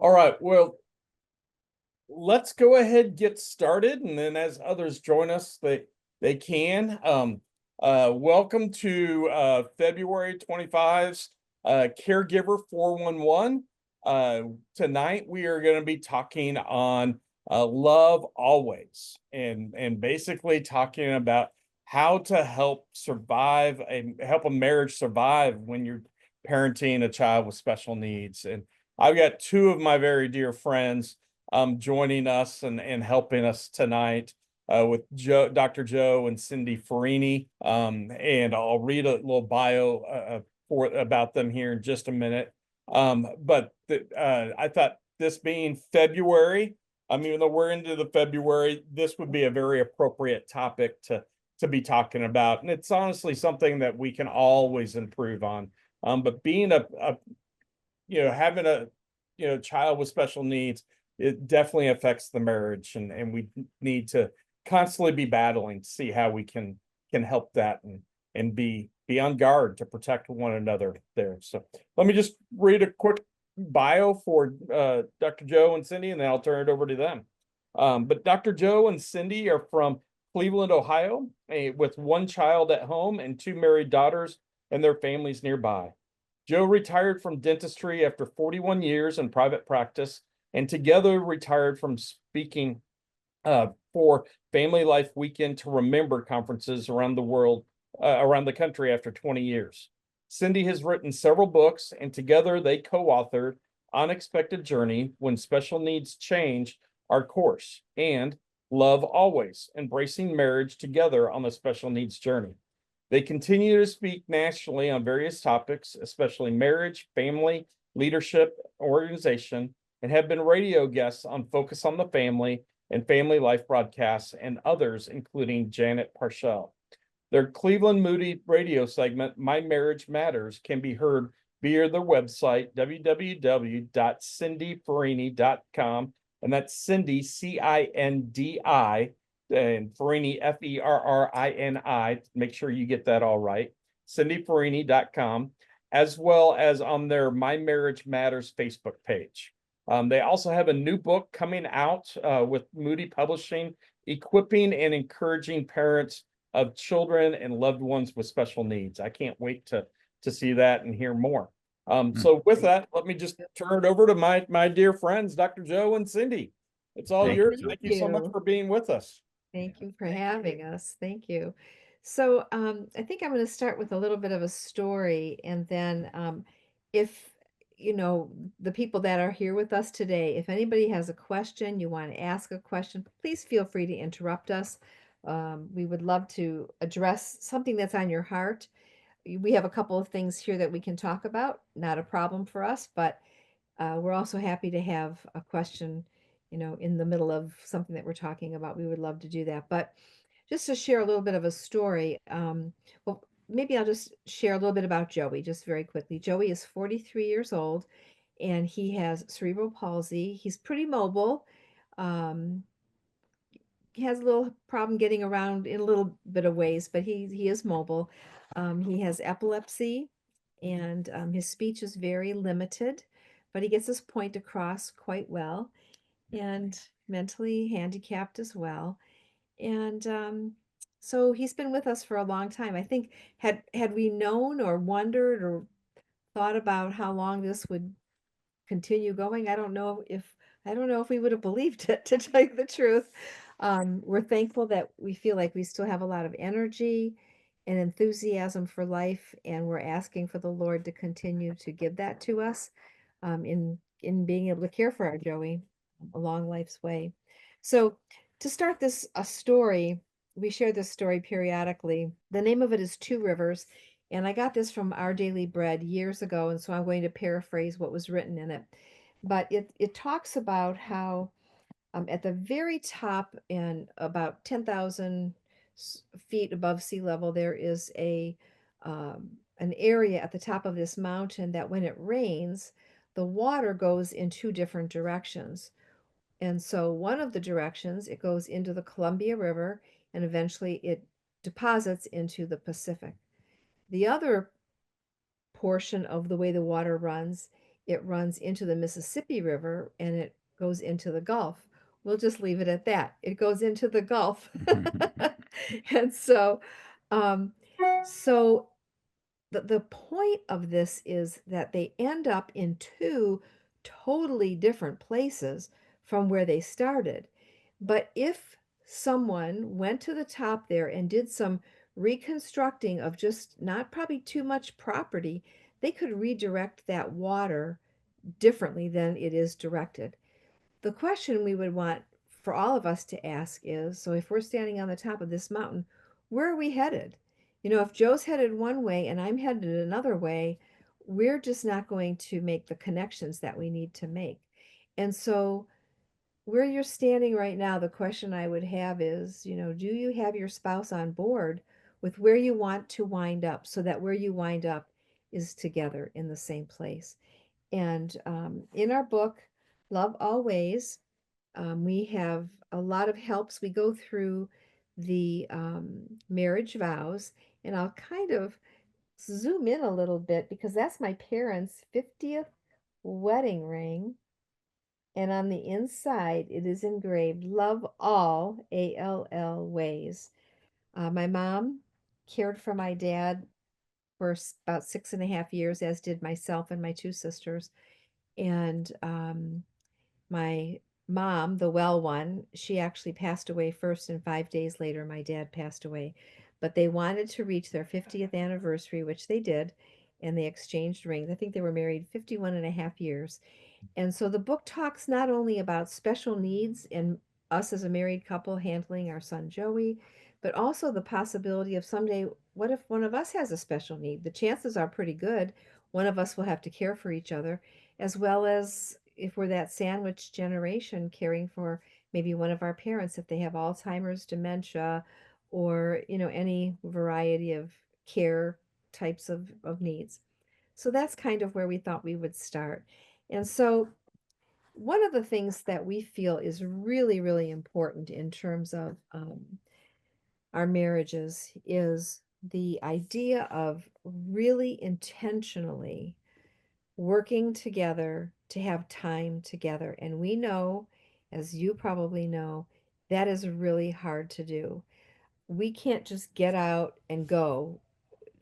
All right, well, let's go ahead and get started, and then as others join us, they can. Welcome to February 25's Caregiver 411. Tonight we are going to be talking on love always, and basically talking about how to help survive and help a marriage survive when you're parenting a child with special needs. And I've got two of my very dear friends joining us and helping us tonight with Dr. Joe and Cindy Ferrini. And I'll read a little bio about them here in just a minute. But I thought this being February, even though we're into the February, this would be a very appropriate topic to be talking about. And it's honestly something that we can always improve on. But being having a child with special needs, it definitely affects the marriage, and we need to constantly be battling to see how we can help that and be on guard to protect one another there. So let me just read a quick bio for Dr. Joe and Cindy, and then I'll turn it over to them. But Dr. Joe and Cindy are from Cleveland, Ohio, with one child at home and two married daughters and their families nearby. Joe retired from dentistry after 41 years in private practice, and together retired from speaking for Family Life Weekend to Remember conferences around the world, around the country after 20 years. Cindy has written several books, and together they co-authored Unexpected Journey, When Special Needs Change Our Course, and Love Always, Embracing Marriage Together on the Special Needs Journey. They continue to speak nationally on various topics, especially marriage, family, leadership, organization, and have been radio guests on Focus on the Family and Family Life broadcasts and others, including Janet Parshall. Their Cleveland Moody radio segment, My Marriage Matters, can be heard via their website, www.cindyferrini.com, and that's Cindy, C-I-N-D-I, and Ferrini, F-E-R-R-I-N-I. Make sure you get that all right. CindyFerrini.com, as well as on their My Marriage Matters Facebook page. They also have a new book coming out with Moody Publishing, Equipping and Encouraging Parents of Children and Loved Ones with Special Needs. I can't wait to see that and hear more. So with that, let me just turn it over to my dear friends, Dr. Joe and Cindy. It's all yours. Thank you so much for being with us. Thank you for having us. Thank you. So I think I'm going to start with a little bit of a story, and then if the people that are here with us today, if anybody has a question, you want to ask a question, please feel free to interrupt us. We would love to address something that's on your heart. We have a couple of things here that we can talk about, not a problem for us, but we're also happy to have a question, in the middle of something that we're talking about. We would love to do that. But just to share a little bit of a story, well, maybe I'll just share a little bit about Joey, just very quickly. Joey is 43 years old, and he has cerebral palsy. He's pretty mobile. Um, he has a little problem getting around in a little bit of ways, but he is mobile. He has epilepsy, and his speech is very limited, but he gets his point across quite well, and mentally handicapped as well. And so he's been with us for a long time. I think had we known or wondered or thought about how long this would continue going, I don't know if we would have believed it, to tell you the truth. We're thankful that we feel like we still have a lot of energy and enthusiasm for life, and we're asking for the Lord to continue to give that to us in being able to care for our Joey along life's way. So to start this a story, we share this story periodically. The name of it is Two Rivers, and I got this from Our Daily Bread years ago, and so I'm going to paraphrase what was written in it. But it talks about how at the very top and about 10,000 feet above sea level, there is an area at the top of this mountain that when it rains, the water goes in two different directions. And so one of the directions, it goes into the Columbia River, and eventually it deposits into the Pacific. The other portion of the way the water runs it runs into the Mississippi River and it goes into the Gulf. We'll just leave it at that. It goes into the Gulf. And um, so the point of this is that they end up in two totally different places from where they started. But if someone went to the top there and did some reconstructing of just not probably too much property, they could redirect that water differently than it is directed. The question we would want for all of us to ask is, so if we're standing on the top of this mountain, where are we headed? If Joe's headed one way and I'm headed another way, we're just not going to make the connections that we need to make. And so where you're standing right now, the question I would have is, do you have your spouse on board with where you want to wind up so that where you wind up is together in the same place? And in our book, Love Always, we have a lot of helps. We go through the marriage vows, and I'll kind of zoom in a little bit because that's my parents' 50th wedding ring. And on the inside, it is engraved Love All, ALL ways. My mom cared for my dad for about 6.5 years, as did myself and my two sisters. And my mom, the well one, she actually passed away first, and 5 days later, my dad passed away. But they wanted to reach their 50th anniversary, which they did, and they exchanged rings. I think they were married 51 and a half years. And so the book talks not only about special needs and us as a married couple handling our son Joey, but also the possibility of someday, what if one of us has a special need? The chances are pretty good one of us will have to care for each other, as well as if we're that sandwich generation caring for maybe one of our parents if they have Alzheimer's, dementia, or any variety of care types of needs. So that's kind of where we thought we would start. And so one of the things that we feel is really, really important in terms of our marriages is the idea of really intentionally working together to have time together. And we know, as you probably know, that is really hard to do. We can't just get out and go.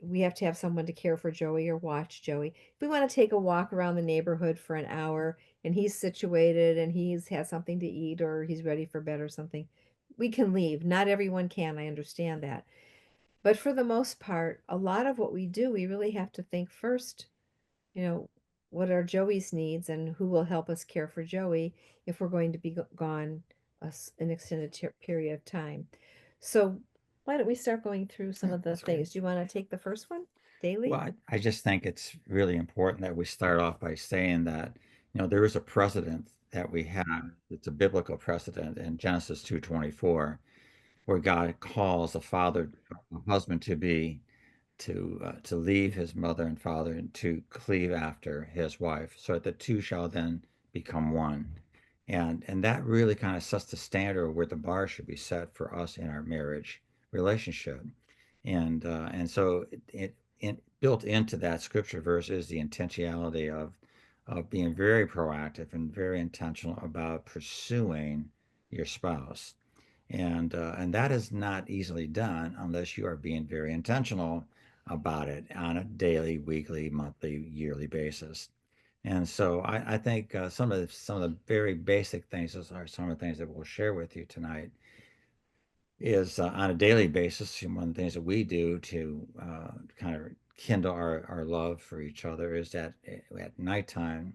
We have to have someone to care for Joey or watch Joey. If we want to take a walk around the neighborhood for an hour and he's situated and he's had something to eat or he's ready for bed or something, we can leave. Not everyone can, I understand that. But for the most part, a lot of what we do, we really have to think first, you know, what are Joey's needs and who will help us care for Joey if we're going to be gone an extended period of time. So why don't we start going through some Yeah, of the that's great. things? Do you want to take the first one? Daily? Well, I just think it's really important that we start off by saying that, there is a precedent that we have. It's a biblical precedent in Genesis 2:24, where God calls a husband to leave his mother and father and to cleave after his wife, so that the two shall then become one. And that really kind of sets the standard where the bar should be set for us in our marriage relationship. And so built into that scripture verse is the intentionality of being very proactive and very intentional about pursuing your spouse. And that is not easily done unless you are being very intentional about it on a daily, weekly, monthly, yearly basis. And so I think some of the very basic things are some of the things that we'll share with you tonight is on a daily basis. One of the things that we do to kind of kindle our love for each other is that at nighttime,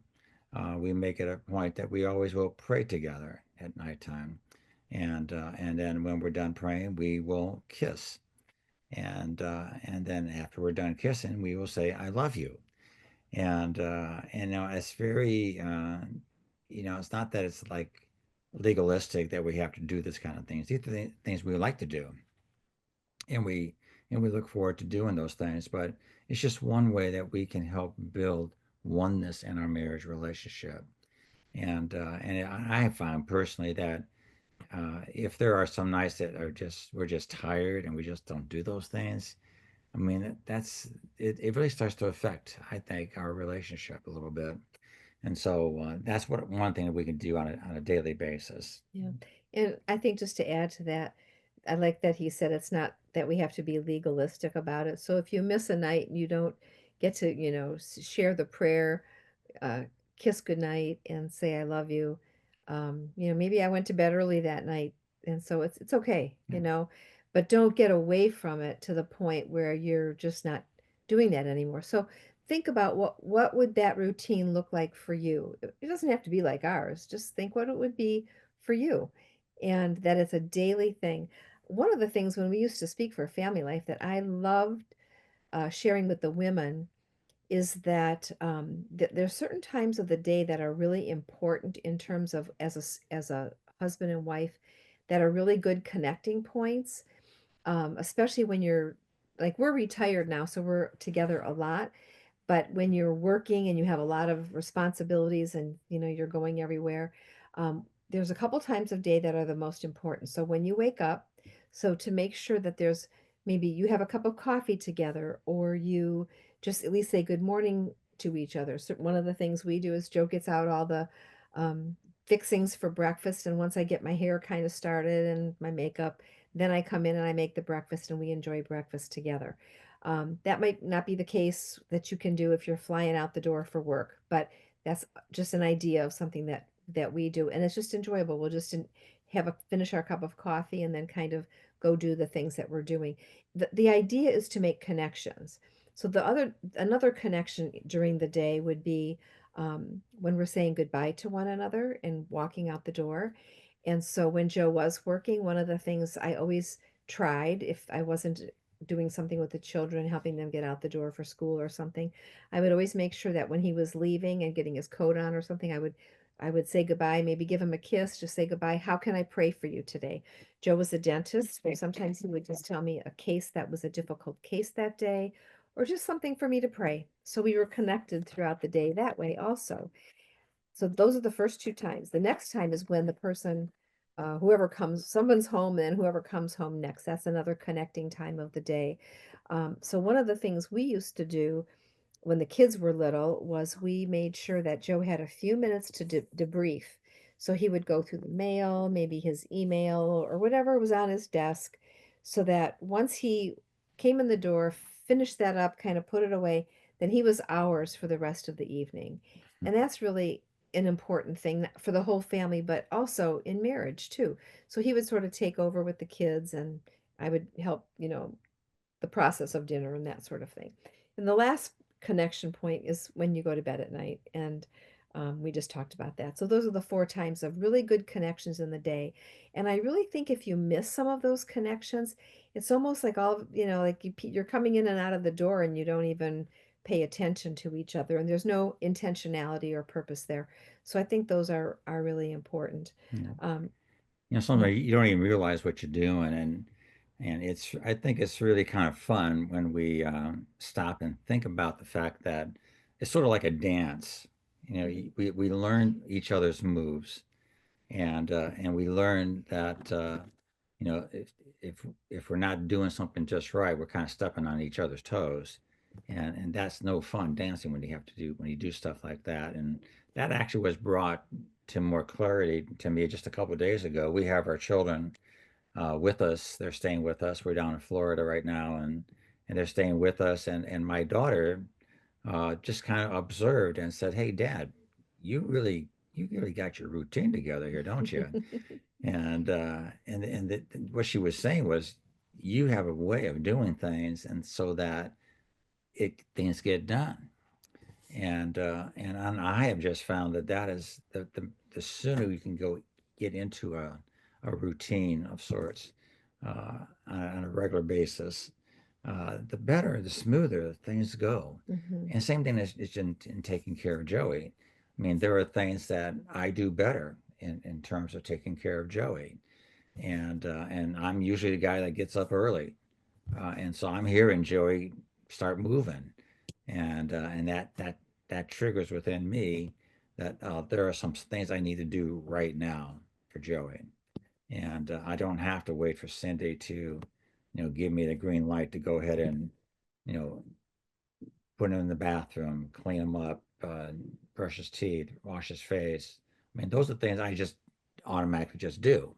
we make it a point that we always will pray together at nighttime. And then when we're done praying, we will kiss. And then after we're done kissing, we will say, I love you. And now it's very, it's not that it's like legalistic that we have to do this kind of things. These are the things we like to do, and we look forward to doing those things. But it's just one way that we can help build oneness in our marriage relationship. And I have found personally that if there are some nights that we're just tired and we just don't do those things, I mean, it really starts to affect, I think, our relationship a little bit. And so that's one thing that we can do on a daily basis. Yeah. And I think just to add to that, I like that he said it's not that we have to be legalistic about it. So if you miss a night and you don't get to, share the prayer, uh, kiss goodnight and say I love you. Maybe I went to bed early that night, and so it's okay, Yeah. but don't get away from it to the point where you're just not doing that anymore. So think about what would that routine look like for you. It doesn't have to be like ours. Just think what it would be for you, and that it's a daily thing. One of the things when we used to speak for family life that I loved sharing with the women is that there's certain times of the day that are really important in terms of as a husband and wife that are really good connecting points, especially when you're like we're retired now, so we're together a lot. But when you're working and you have a lot of responsibilities and you're going everywhere, there's a couple times of day that are the most important. So when you wake up, so to make sure that there's maybe you have a cup of coffee together or you just at least say good morning to each other. So one of the things we do is Joe gets out all the fixings for breakfast, and once I get my hair kind of started and my makeup, then I come in and I make the breakfast and we enjoy breakfast together. That might not be the case that you can do if you're flying out the door for work, but that's just an idea of something that we do, and it's just enjoyable. We'll just finish our cup of coffee and then kind of go do the things that we're doing. The idea is to make connections. So another connection during the day would be when we're saying goodbye to one another and walking out the door. And so when Joe was working, one of the things I always tried if I wasn't doing something with the children, helping them get out the door for school or something, I would always make sure that when he was leaving and getting his coat on or something, I would say goodbye, maybe give him a kiss, just say goodbye. How can I pray for you today? Joe was a dentist, so sometimes he would just tell me a case that was a difficult case that day, or just something for me to pray. So we were connected throughout the day that way also. So those are the first two times. The next time is when the person, whoever comes, someone's home, and whoever comes home next. That's another connecting time of the day. So one of the things we used to do when the kids were little was we made sure that Joe had a few minutes to debrief. So he would go through the mail, maybe his email or whatever was on his desk, so that once he came in the door, finished that up, kind of put it away, then he was ours for the rest of the evening. And that's really an important thing for the whole family, but also in marriage too. So he would sort of take over with the kids and I would help, the process of dinner and that sort of thing. And the last connection point is when you go to bed at night. And we just talked about that. So those are the four times of really good connections in the day. And I really think if you miss some of those connections, it's almost like like you're coming in and out of the door and you don't even pay attention to each other. And there's no intentionality or purpose there. So I think those are really important. Yeah. Um, Sometimes you don't even realize what you're doing, and I think it's really kind of fun when we stop and think about the fact that it's sort of like a dance. We learn each other's moves, and we learn that if we're not doing something just right, we're kind of stepping on each other's toes, and that's no fun dancing when you do stuff like that. And that actually was brought to more clarity to me just a couple of days ago. We have our children with us. They're staying with us. We're down in Florida right now, and they're staying with us. And my daughter just kind of observed and said, "Hey, Dad, you really got your routine together here, don't you?" And what she was saying was, you have a way of doing things, and so that things get done. And I have just found that is the sooner you can get into a routine of sorts on a regular basis, the better, the smoother things go. mhm. And same thing is in taking care of Joey. I mean, there are things that I do better in terms of taking care of Joey, and I'm usually the guy that gets up early, and so I'm hearing Joey start moving, and that triggers within me that there are some things I need to do right now for Joey, and I don't have to wait for Cindy to, give me the green light to go ahead and, you know, put him in the bathroom, clean him up, uh, brush his teeth, wash his face. I mean, those are things I just automatically just do.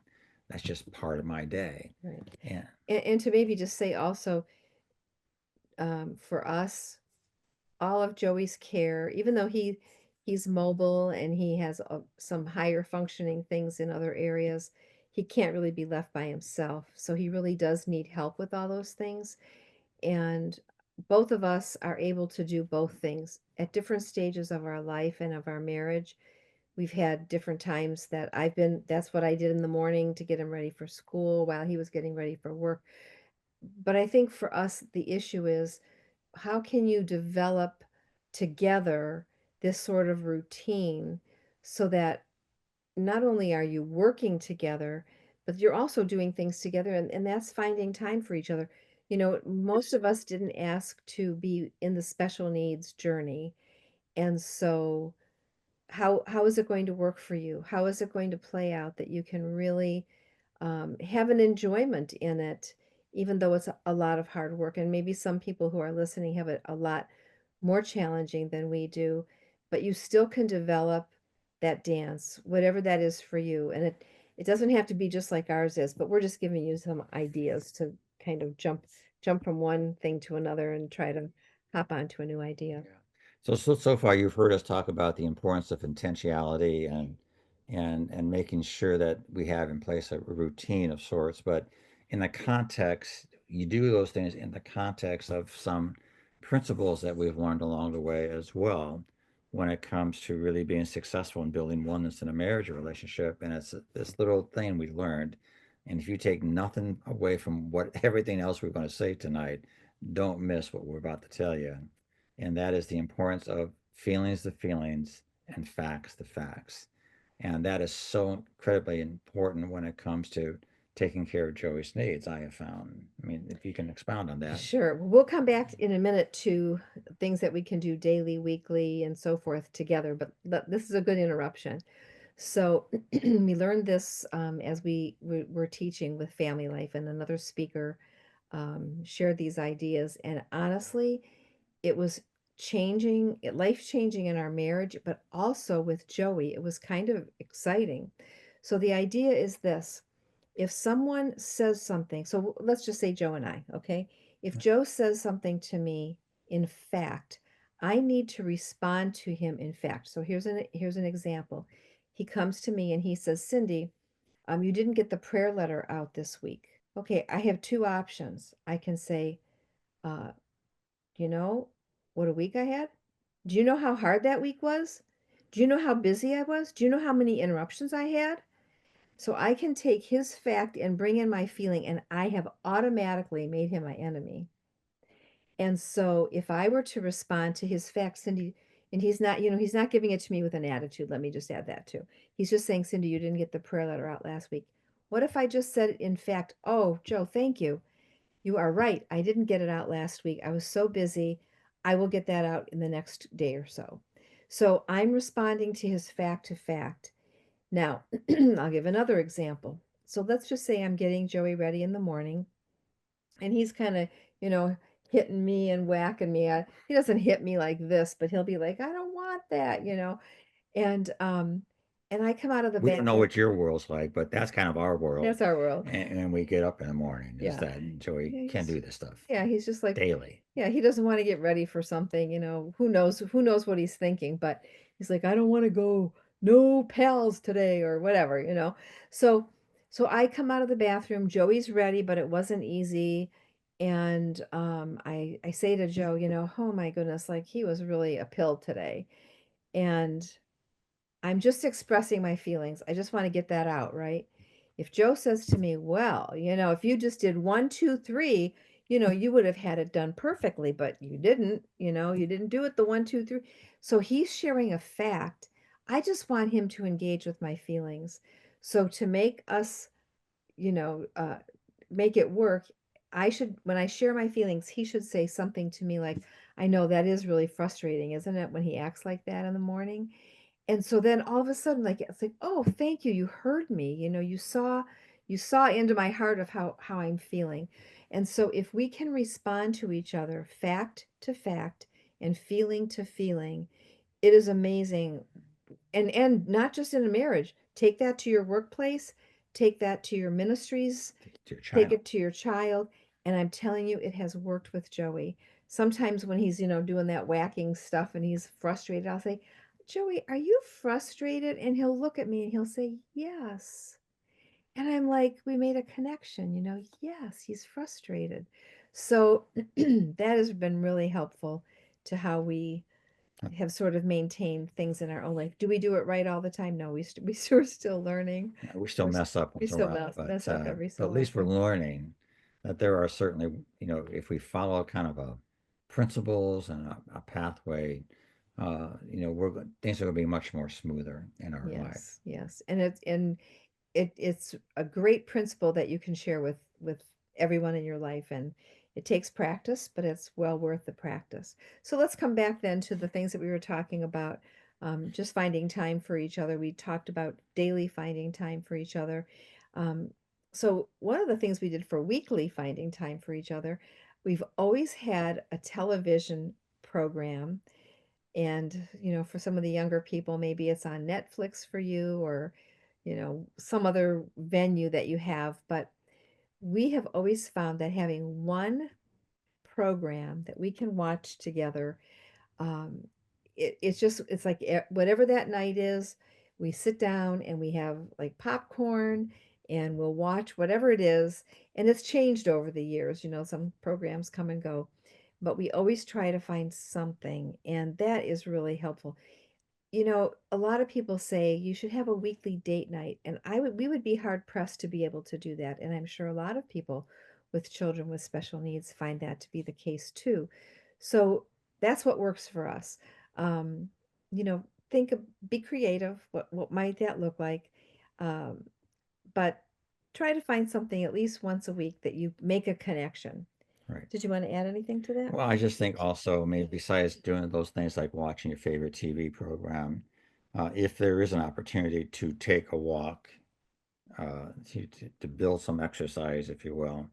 That's just part of my day. Right. And And to maybe just say also, for us, all of Joey's care, even though he's mobile and he has some higher functioning things in other areas, he can't really be left by himself. So he really does need help with all those things. And both of us are able to do both things at different stages of our life and of our marriage. We've had different times that that's what I did in the morning to get him ready for school while he was getting ready for work. But I think for us, the issue is, how can you develop together this sort of routine so that not only are you working together, but you're also doing things together, and that's finding time for each other. Most of us didn't ask to be in the special needs journey. And so how is it going to work for you? How is it going to play out that you can really have an enjoyment in it, even though it's a lot of hard work? And maybe some people who are listening have it a lot more challenging than we do, but you still can develop that dance, whatever that is for you. And it doesn't have to be just like ours is, but we're just giving you some ideas to kind of jump from one thing to another and try to hop onto a new idea. yeah. So far you've heard us talk about the importance of intentionality and making sure that we have in place a routine of sorts. But in the context, you do those things in the context of some principles that we've learned along the way as well when it comes to really being successful in building oneness in a marriage or relationship. And it's this little thing we learned. And if you take nothing away from what everything else we're going to say tonight, don't miss what we're about to tell you. And that is the importance of feelings the feelings and facts the facts. And that is so incredibly important when it comes to taking care of Joey's needs, I have found. I mean, if you can expound on that. Sure. We'll come back in a minute to things that we can do daily, weekly, and so forth together, but this is a good interruption. So we learned this as we were teaching with family life, and another speaker shared these ideas. And honestly, it was life changing in our marriage, but also with Joey, it was kind of exciting. So the idea is this: if someone says something, so let's just say Joe and I, okay? If Joe says something to me, in fact, I need to respond to him in fact. So here's an example. He comes to me and he says, Cindy, you didn't get the prayer letter out this week. Okay, I have two options. I can say, uh, you know what a week I had? Do you know how hard that week was? Do you know how busy I was? Do you know how many interruptions I had? So I can take his fact and bring in my feeling, and I have automatically made him my enemy. And so if I were to respond to his fact, Cindy, and he's not giving it to me with an attitude. Let me just add that too. He's just saying, Cindy, you didn't get the prayer letter out last week. What if I just said, in fact, oh, Joe, thank you. You are right. I didn't get it out last week. I was so busy. I will get that out in the next day or so. So I'm responding to his fact to fact. Now, I'll give another example. So let's just say I'm getting Joey ready in the morning, and he's kind of, you know, hitting me and whacking me. He doesn't hit me like this, but he'll be like, I don't want that. And I come out of the We don't know bathroom. what your world's like, but that's kind of our world. That's our world. And we get up in the morning is Yeah. that Joey Yeah, can't do this stuff he's just like, daily. yeah, he doesn't want to get ready for something, who knows what he's thinking, but he's like, I don't want to go, no pals today or whatever. So so I come out of the bathroom, Joey's ready, but it wasn't easy. And I say to Joe, oh my goodness, like he was really a pill today. And I'm just expressing my feelings. I just want to get that out, right? If Joe says to me, well, if you just did one, two, three, you would have had it done perfectly, but you didn't do it the one, two, three. So he's sharing a fact. I just want him to engage with my feelings. So to make us, you know, uh, make it work, when I share my feelings, he should say something to me like, I know that is really frustrating, isn't it, when he acts like that in the morning? And so then all of a sudden, like, it's like, oh, thank you, you heard me, you saw into my heart of how I'm feeling. And so if we can respond to each other fact to fact and feeling to feeling, it is amazing. And not just in a marriage. Take that to your workplace, take that to your ministries, To your take child. it to your child, and I'm telling you, it has worked with Joey. Sometimes when he's, doing that whacking stuff and he's frustrated, I'll say, Joey, are you frustrated? And he'll look at me and he'll say, yes. And I'm like, we made a connection, yes, he's frustrated. So that has been really helpful to how we have sort of maintained things in our own life. Do we do it right all the time? No, we're still learning. We still We're, mess up we once in a still while, mess up every but so at least we're often. learning that there are certainly, if we follow kind of a principles and a pathway, things are going to be much more smoother in our life. Yes, yes. And it's a great principle that you can share with everyone in your life, and it takes practice, but it's well worth the practice. So let's come back then to the things that we were talking about. Just finding time for each other. We talked about daily finding time for each other. um, so one of the things we did for weekly finding time for each other, we've always had a television program. And, for some of the younger people, maybe it's on Netflix for you, or, some other venue that you have. But we have always found that having one program that we can watch together, um, it's like whatever that night is, we sit down and we have like popcorn and we'll watch whatever it is. And it's changed over the years, some programs come and go, but we always try to find something, and that is really helpful. A lot of people say you should have a weekly date night, and we would be hard pressed to be able to do that. And I'm sure a lot of people with children with special needs find that to be the case too. So that's what works for us. Um, think of, be creative. What might that look like? Um, but try to find something at least once a week that you make a connection. Right. Did you want to add anything to that? Well, I just think also, I mean, besides doing those things like watching your favorite TV program, if there is an opportunity to take a walk, to build some exercise, if you will,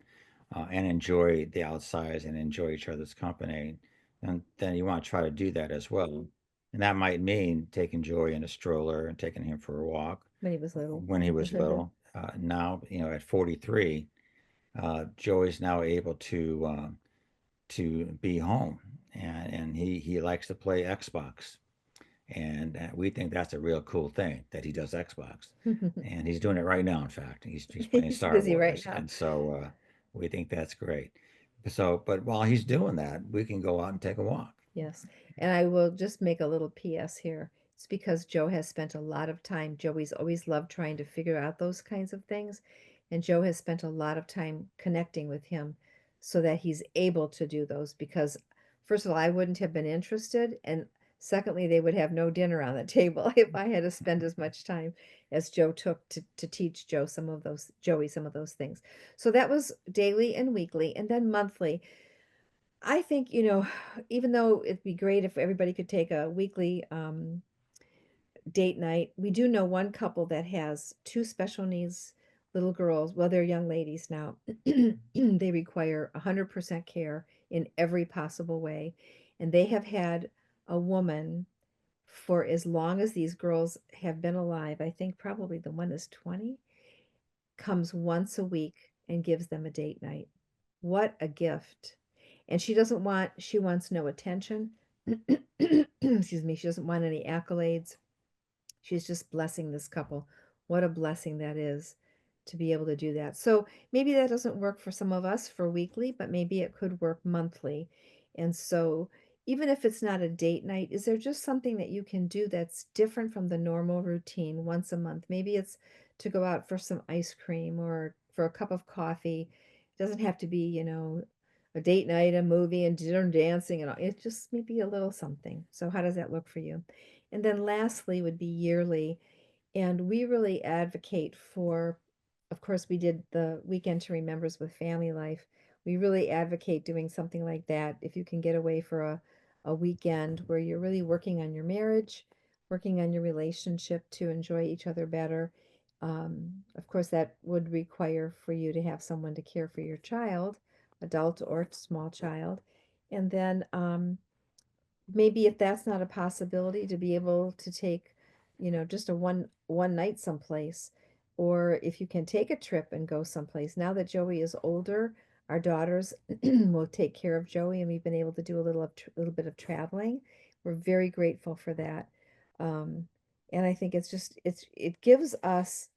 and enjoy the outside and enjoy each other's company, then you want to try to do that as well. And that might mean taking Joy in a stroller and taking him for a walk When he was little. when he was little. Now, at 43, Joey's now able to be home, and he likes to play Xbox, and we think that's a real cool thing that he does Xbox, and he's doing it right now. In fact, he's playing He's Star busy right Wars, now. and so we think that's great. So, but while he's doing that, we can go out and take a walk. Yes. And I will just make a little PS here. It's because Joe has spent a lot of time. Joey's always loved trying to figure out those kinds of things. And Joe has spent a lot of time connecting with him so that he's able to do those. Because, first of all, I wouldn't have been interested. And secondly, they would have no dinner on the table if I had to spend as much time as Joe took to teach Joey some of those things. So that was daily and weekly. And then monthly. I think, even though it'd be great if everybody could take a weekly date night, we do know one couple that has two special needs little girls. Well, they're young ladies now. They require 100% care in every possible way. And they have had a woman for as long as these girls have been alive. I think probably the one is 20, comes once a week and gives them a date night. What a gift. And she wants no attention. Excuse me, she doesn't want any accolades. She's just blessing this couple. What a blessing that is to be able to do that. So maybe that doesn't work for some of us for weekly, but maybe it could work monthly. And so even if it's not a date night, is there just something that you can do that's different from the normal routine once a month? Maybe it's to go out for some ice cream or for a cup of coffee. It doesn't have to be, a date night, a movie, and dinner and dancing and all. It's just maybe a little something. So how does that look for you? And then lastly would be yearly. And we really advocate for, of course, we did the Weekend to Remembers with Family Life. We really advocate doing something like that if you can get away for a weekend where you're really working on your marriage, working on your relationship to enjoy each other better. Of course, that would require for you to have someone to care for your child, adult or small child. And then maybe if that's not a possibility, to be able to take, just a one night someplace, or if you can take a trip and go someplace. Now that Joey is older, our daughters will take care of Joey, and we've been able to do little bit of traveling. We're very grateful for that. Um, and I think it gives us,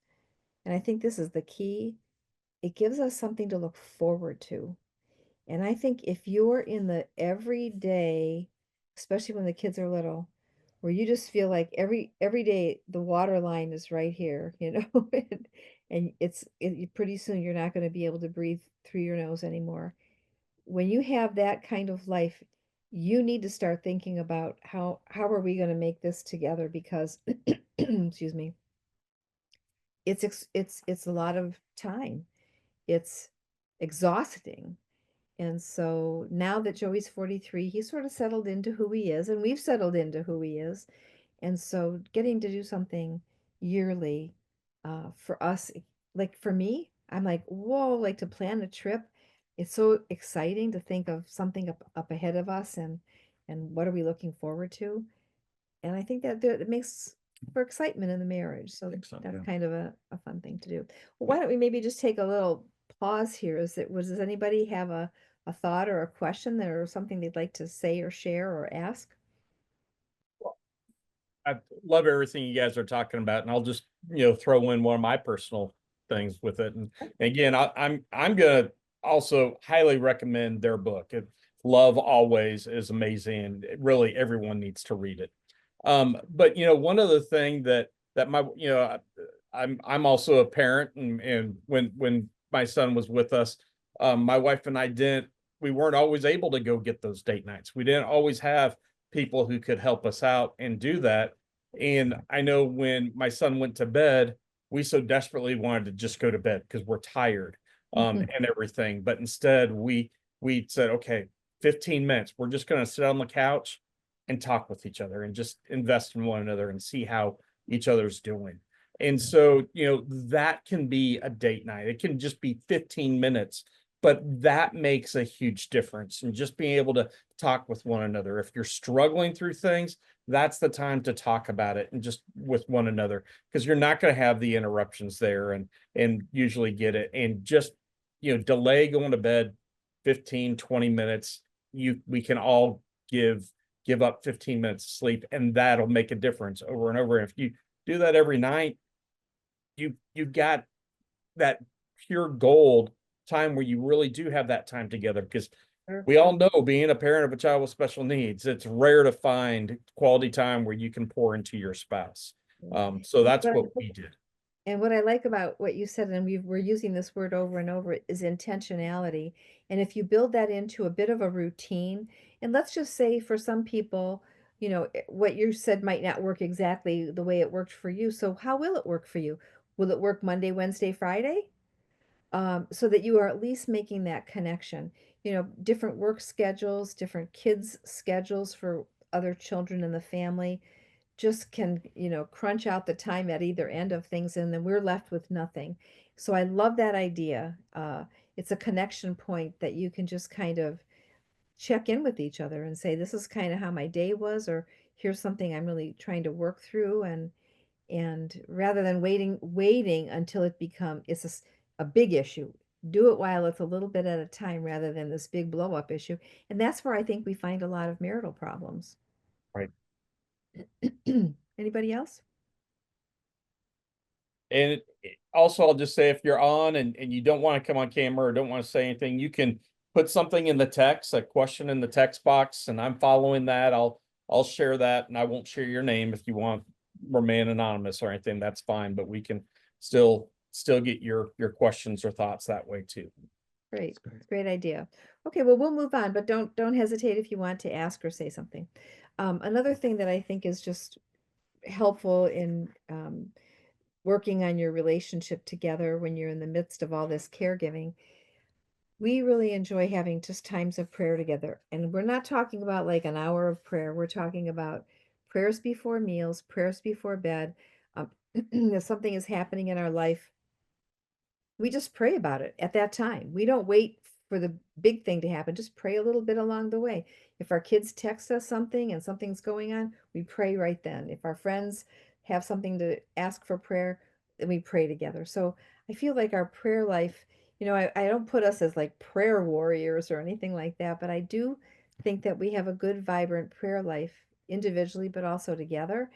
and I think this is the key, it gives us something to look forward to. And I think if you're in the everyday, especially when the kids are little, where you just feel like every day the water line is right here, and pretty soon you're not going to be able to breathe through your nose anymore. When you have that kind of life, you need to start thinking about how are we going to make this together, because excuse me, it's a lot of time. It's exhausting. And so now that Joey's 43, he's sort of settled into who he is, and we've settled into who he is. And so getting to do something yearly, for us, like for me, I'm like, whoa, like to plan a trip. It's so exciting to think of something up ahead of us, and what are we looking forward to? And I think that it makes for excitement in the marriage. I So think so, that's yeah. kind of a fun thing to do. Well, why don't we maybe just take a little pause here? Does anybody have a thought or a question there, or something they'd like to say or share or ask? I love everything you guys are talking about, and I'll just throw in one of my personal things with it. And again, I'm gonna also highly recommend their book. Love Always is amazing, and really everyone needs to read it. But one other thing that my I'm also a parent, and when my son was with us, my wife and I we weren't always able to go get those date nights. We didn't always have people who could help us out and do that. And I know when my son went to bed, we so desperately wanted to just go to bed because we're tired, and everything. But instead, we said, okay, 15 minutes. We're just going to sit on the couch and talk with each other and just invest in one another and see how each other's doing. And so, that can be a date night. It can just be 15 minutes, but that makes a huge difference. And just being able to talk with one another. If you're struggling through things, that's the time to talk about it and just with one another, because you're not going to have the interruptions there and usually get it. And just, delay going to bed 15, 20 minutes. We can all give up 15 minutes of sleep, and that'll make a difference over and over. If you do that every night, you've got that pure gold time where you really do have that time together, because Sure. we all know, being a parent of a child with special needs, it's rare to find quality time where you can pour into your spouse. So that's But what we did. And what I like about what you said, and we're using this word over and over, is intentionality. And if you build that into a bit of a routine, and let's just say for some people, what you said might not work exactly the way it worked for you. So how will it work for you? Will it work Monday, Wednesday, Friday? So that you are at least making that connection. Different work schedules, different kids' schedules for other children in the family just can, crunch out the time at either end of things, and then we're left with nothing. So I love that idea. It's a connection point that you can just kind of check in with each other and say, this is kind of how my day was, or here's something I'm really trying to work through. And rather than waiting until it's a big issue, do it while it's a little bit at a time, rather than this big blow up issue. And that's where I think we find a lot of marital problems. Right. Anybody else? And also, I'll just say, if you're on and you don't want to come on camera or don't want to say anything, you can put something in the text, a question in the text box, and I'm following that. I'll share that, and I won't share your name. If you want remain anonymous or anything, that's fine. But we can still get your questions or thoughts that way too. Great, great idea. Okay, well, we'll move on, but don't hesitate if you want to ask or say something. Another thing that I think is just helpful in working on your relationship together when you're in the midst of all this caregiving, we really enjoy having just times of prayer together. And we're not talking about like an hour of prayer. We're talking about prayers before meals, prayers before bed. If something is happening in our life, we just pray about it at that time. We don't wait for the big thing to happen, just pray a little bit along the way. If our kids text us something and something's going on, we pray right then. If our friends have something to ask for prayer, then we pray together. So I feel like our prayer life, I don't put us as like prayer warriors or anything like that, but I do think that we have a good, vibrant prayer life individually, but also together.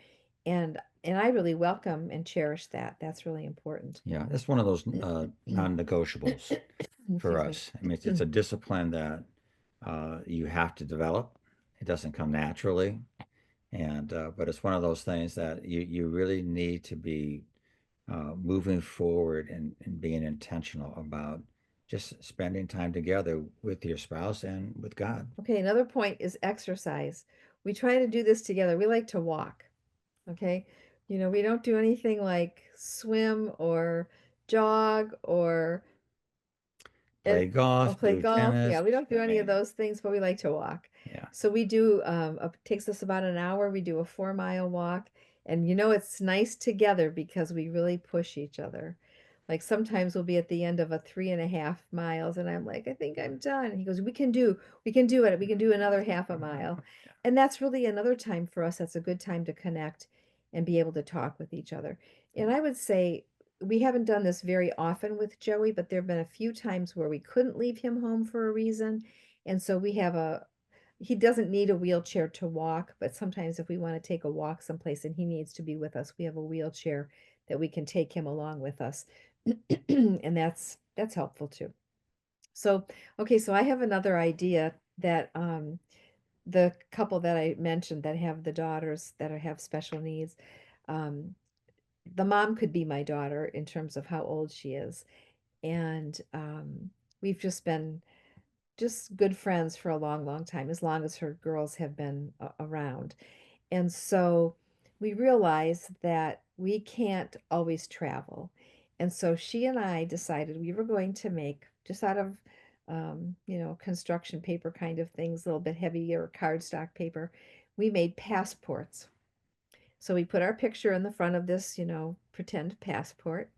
And I really welcome and cherish that. That's really important. Yeah, that's one of those non-negotiables for Excuse me. us. I mean, it's a discipline that you have to develop. It doesn't come naturally, and but it's one of those things that you really need to be moving forward and being intentional about just spending time together with your spouse and with God. Okay, another point is exercise. We try to do this together. We like to walk. Okay. We don't do anything like swim or jog or Play golf, play do golf. Yeah, tennis. we don't do I any of mean, those things, but we like to walk. yeah. So we do, takes us about an hour. We do a 4 mile walk. And it's nice together because we really push each other. Like sometimes we'll be at the end of a 3.5 miles and I'm like, I think I'm done. And he goes, we can do it. We can do another half a mile. And that's really another time for us. That's a good time to connect and be able to talk with each other. And I would say we haven't done this very often with Joey, but there have been a few times where we couldn't leave him home for a reason. And so he doesn't need a wheelchair to walk, but sometimes if we want to take a walk someplace and he needs to be with us, we have a wheelchair that we can take him along with us. And that's helpful too. So, okay, so I have another idea that the couple that I mentioned that have the daughters that have special needs, um, the mom could be my daughter in terms of how old she is. And we've just been just good friends for a long, long time, as long as her girls have been around. And so we realized that we can't always travel. And so she and I decided we were going to make, just out of, construction paper kind of things, a little bit heavier cardstock paper, we made passports. So we put our picture in the front of this, pretend passport.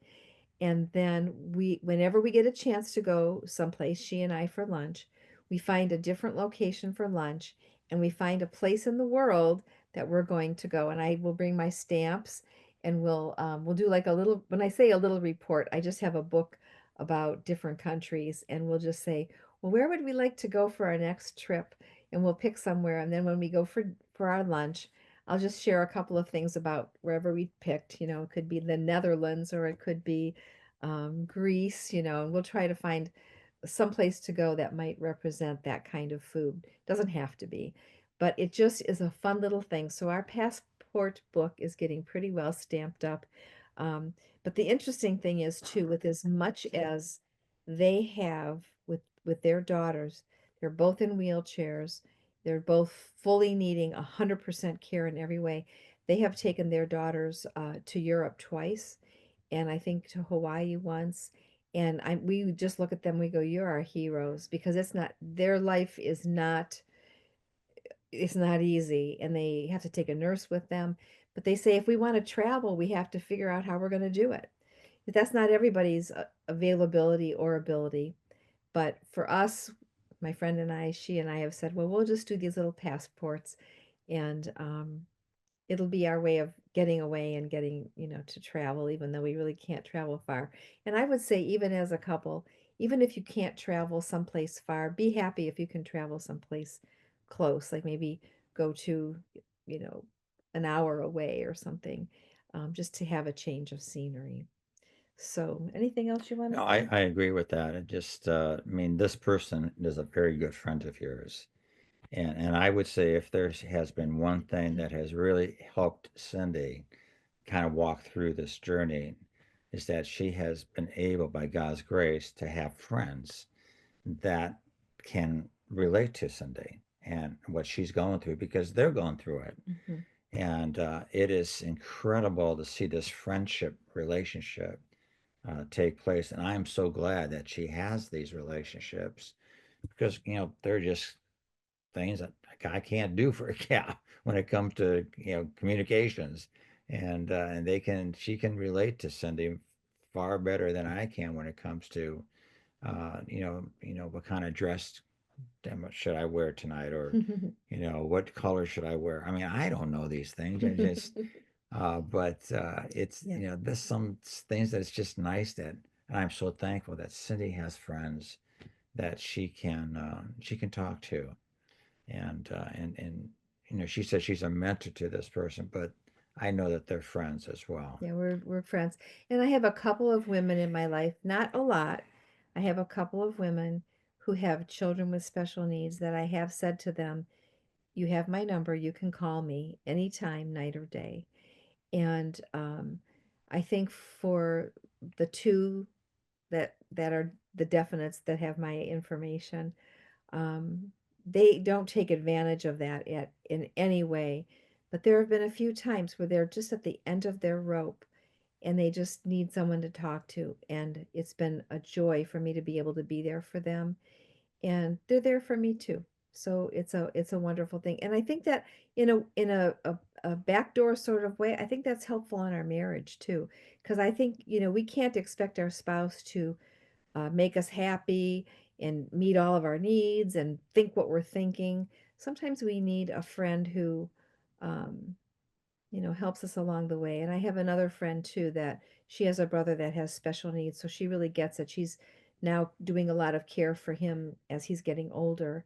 And then whenever we get a chance to go someplace, she and I for lunch, we find a different location for lunch and we find a place in the world that we're going to go. And I will bring my stamps and we'll do like a little, when I say a little report, I just have a book about different countries and we'll just say, well, where would we like to go for our next trip? And we'll pick somewhere. And then when we go for our lunch, I'll just share a couple of things about wherever we picked. It could be the Netherlands or it could be Greece, and we'll try to find some place to go that might represent that kind of food. Doesn't have to be, but it just is a fun little thing. So our passport book is getting pretty well stamped up. Um, but the interesting thing is too, with as much as they have with their daughters, they're both in wheelchairs. They're both fully needing 100% care in every way. They have taken their daughters to Europe twice and I think to Hawaii once. And we just look at them, we go, you're our heroes because their life is not, it's not easy and they have to take a nurse with them. But they say if we want to travel, we have to figure out how we're going to do it. But that's not everybody's availability or ability. But for us, my friend and I, she and I have said, well, we'll just do these little passports and it'll be our way of getting away and getting, to travel, even though we really can't travel far. And I would say, even as a couple, even if you can't travel someplace far, be happy if you can travel someplace close, like maybe go to, you know, an hour away or something, just to have a change of scenery. So, anything else you want to No, say? I agree with that. It just, I mean, this person is a very good friend of yours. And I would say if there has been one thing that has really helped Cindy kind of walk through this journey is that she has been able, by God's grace, to have friends that can relate to Cindy and what she's going through because they're going through it. Mhm. And it is incredible to see this friendship relationship take place. And I'm so glad that she has these relationships because, they're just things that a guy can't do for a gal when it comes to, communications. And she can relate to Cindy far better than I can when it comes to what kind of dress should I wear tonight, or what color should I wear? I mean, I don't know these things. I just, but it's Yeah. there's some things that it's just nice that, and I'm so thankful that Cindy has friends that she can talk to, and she says she's a mentor to this person, but I know that they're friends as well. Yeah, we're friends. And I have a couple of women in my life, not a lot. I have a couple of women who have children with special needs that I have said to them, you have my number, you can call me anytime, night or day. And I think for the two that are the definites that have my information, um, they don't take advantage of that in any way. But there have been a few times where they're just at the end of their rope and they just need someone to talk to. And it's been a joy for me to be able to be there for them. And they're there for me too. So it's a wonderful thing. And I think that in a backdoor sort of way, I think that's helpful in our marriage too. Because I think, we can't expect our spouse to make us happy and meet all of our needs and think what we're thinking. Sometimes we need a friend who, um, helps us along the way. And I have another friend too that she has a brother that has special needs, so she really gets it. She's now doing a lot of care for him as he's getting older.